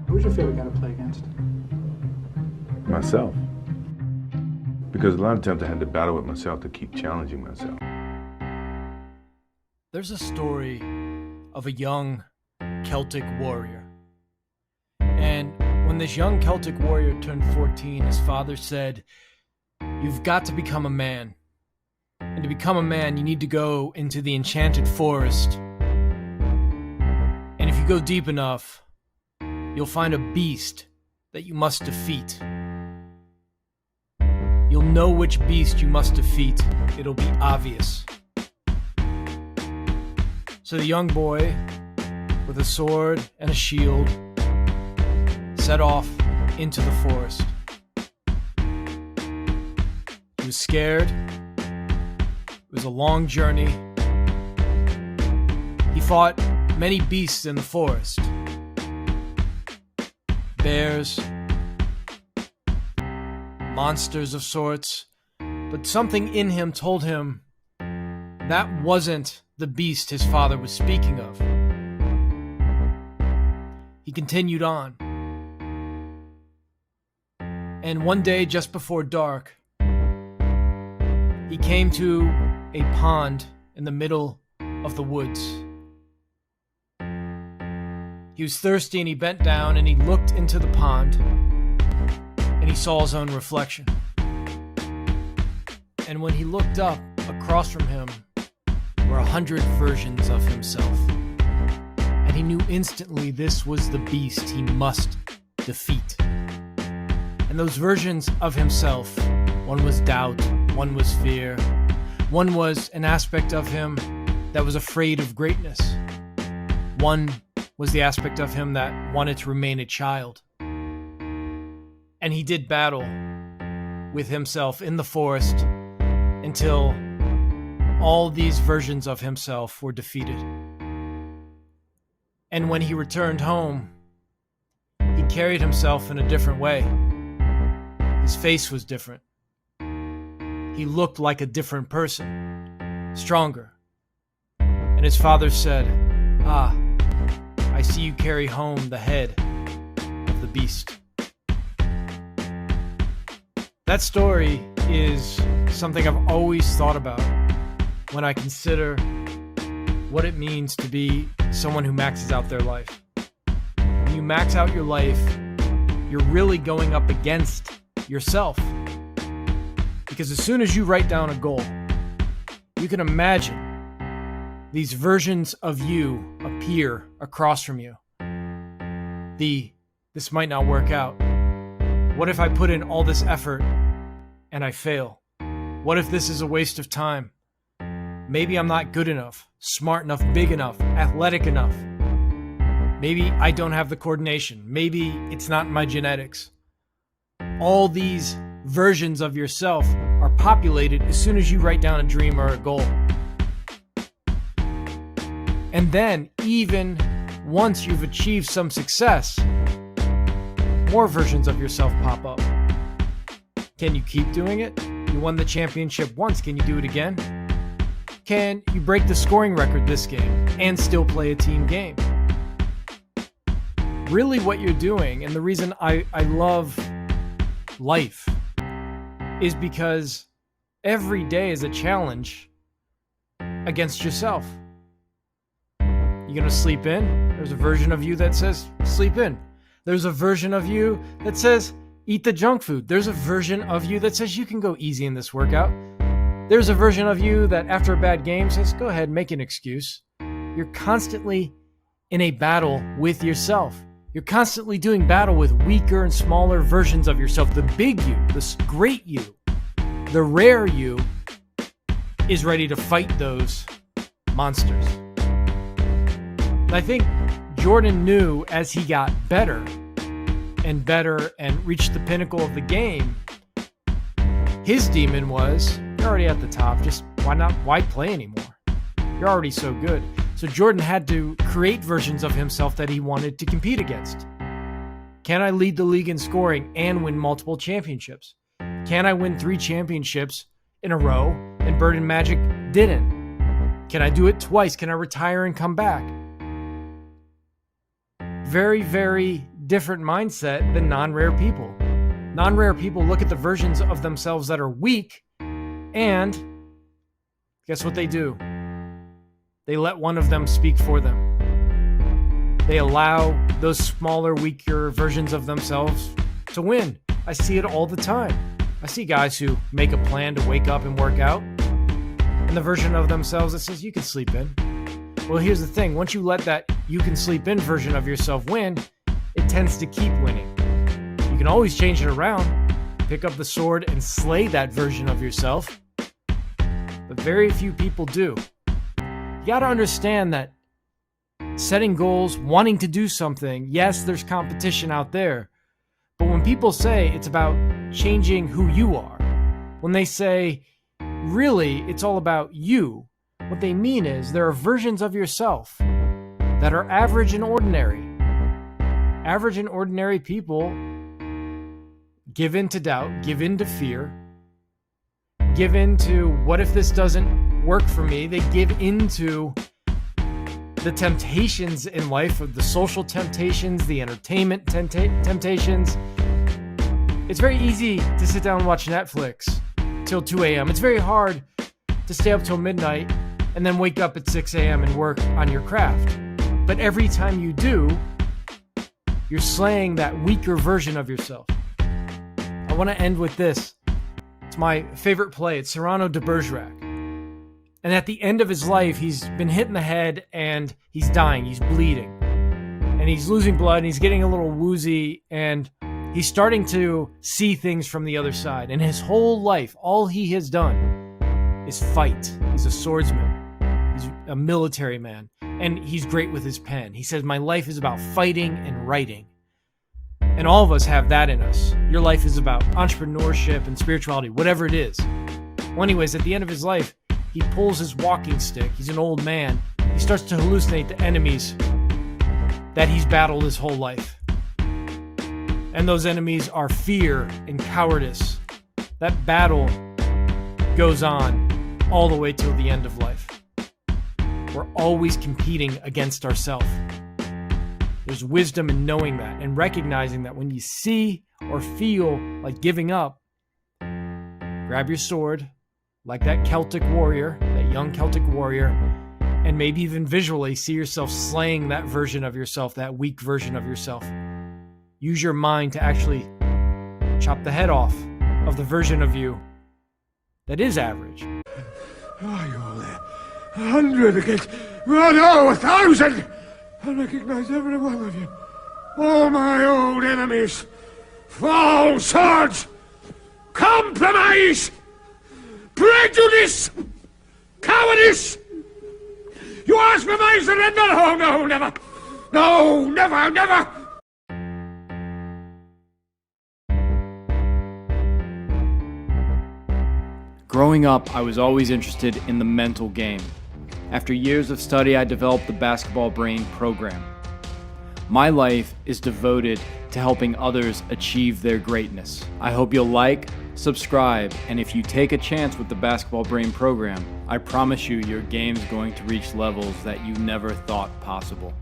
Who's your favorite guy to play against? Myself. Because a lot of times I had to battle with myself to keep challenging myself. There's a story of a young Celtic warrior. And when this young Celtic warrior turned 14, his father said, "You've got to become a man. And to become a man, you need to go into the enchanted forest. And if you go deep enough, you'll find a beast that you must defeat. You'll know which beast you must defeat. It'll be obvious." So the young boy, with a sword and a shield, set off into the forest. He was scared. It was a long journey. He fought many beasts in the forest. Bears, monsters of sorts, but something in him told him that wasn't the beast his father was speaking of. He continued on. And one day, just before dark, he came to a pond in the middle of the woods. He was thirsty and he bent down and he looked into the pond and he saw his own reflection. And when he looked up, across from him were 100 versions of himself. And he knew instantly this was the beast he must defeat. And those versions of himself, one was doubt, one was fear, one was an aspect of him that was afraid of greatness. One was the aspect of him that wanted to remain a child. And he did battle with himself in the forest until all these versions of himself were defeated. And when he returned home, he carried himself in a different way. His face was different. He looked like a different person, stronger. And his father said, "Ah, I see you carry home the head of the beast." That story is something I've always thought about when I consider what it means to be someone who maxes out their life. When you max out your life, you're really going up against yourself. Because as soon as you write down a goal, you can imagine these versions of you appear across from you. This might not work out. What if I put in all this effort and I fail? What if this is a waste of time? Maybe I'm not good enough, smart enough, big enough, athletic enough. Maybe I don't have the coordination. Maybe it's not in my genetics. All these versions of yourself are populated as soon as you write down a dream or a goal. And then, even once you've achieved some success, more versions of yourself pop up. Can you keep doing it? You won the championship once. Can you do it again? Can you break the scoring record this game and still play a team game? Really what you're doing, and the reason I love life, is because every day is a challenge against yourself. You're going to sleep in? There's a version of you that says, sleep in. There's a version of you that says, eat the junk food. There's a version of you that says, you can go easy in this workout. There's a version of you that after a bad game says, go ahead, make an excuse. You're constantly in a battle with yourself. You're constantly doing battle with weaker and smaller versions of yourself. The big you, the great you, the rare you is ready to fight those monsters. And I think Jordan knew as he got better and better and reached the pinnacle of the game, his demon was, you're already at the top, just why play anymore? You're already so good. So Jordan had to create versions of himself that he wanted to compete against. Can I lead the league in scoring and win multiple championships? Can I win 3 championships in a row and Bird and Magic didn't? Can I do it twice? Can I retire and come back? Very, very different mindset than non-rare people. Non-rare people look at the versions of themselves that are weak, and guess what they do? They let one of them speak for them. They allow those smaller, weaker versions of themselves to win. I see it all the time. I see guys who make a plan to wake up and work out, and the version of themselves that says, you can sleep in. Well, here's the thing. Once you let that you can sleep in version of yourself win, it tends to keep winning. You can always change it around, pick up the sword and slay that version of yourself, but very few people do. You got to understand that setting goals, wanting to do something, yes, there's competition out there, but when people say it's about changing who you are, when they say, really, it's all about you, what they mean is there are versions of yourself that are average and ordinary. Average and ordinary people give in to doubt, give in to fear, give in to what if this doesn't work for me? They give into the temptations in life, the social temptations, the entertainment temptations. It's very easy to sit down and watch Netflix till 2 a.m. It's very hard to stay up till midnight and then wake up at 6 a.m. and work on your craft. But every time you do, you're slaying that weaker version of yourself. I want to end with this. It's my favorite play. It's Cyrano de Bergerac. And at the end of his life, he's been hit in the head and he's dying. He's bleeding. And he's losing blood and he's getting a little woozy and he's starting to see things from the other side. And his whole life, all he has done is fight. He's a swordsman. He's a military man. And he's great with his pen. He says, my life is about fighting and writing. And all of us have that in us. Your life is about entrepreneurship and spirituality, whatever it is. Well, anyways, at the end of his life, he pulls his walking stick. He's an old man. He starts to hallucinate the enemies that he's battled his whole life. And those enemies are fear and cowardice. That battle goes on all the way till the end of life. We're always competing against ourselves. There's wisdom in knowing that and recognizing that when you see or feel like giving up, grab your sword, like that Celtic warrior, that young Celtic warrior, and maybe even visually see yourself slaying that version of yourself, that weak version of yourself. Use your mind to actually chop the head off of the version of you that is average. Oh, you're all there. 100 against, oh no, 1,000! I recognize every one of you. All my old enemies. False swords! Compromise! Prejudice! Cowardice! You ask for my surrender? Oh, no, never! No, never, never! Growing up, I was always interested in the mental game. After years of study, I developed the Basketball Brain program. My life is devoted to helping others achieve their greatness. I hope you'll like, subscribe, and if you take a chance with the Basketball Brain program, I promise you your game's going to reach levels that you never thought possible.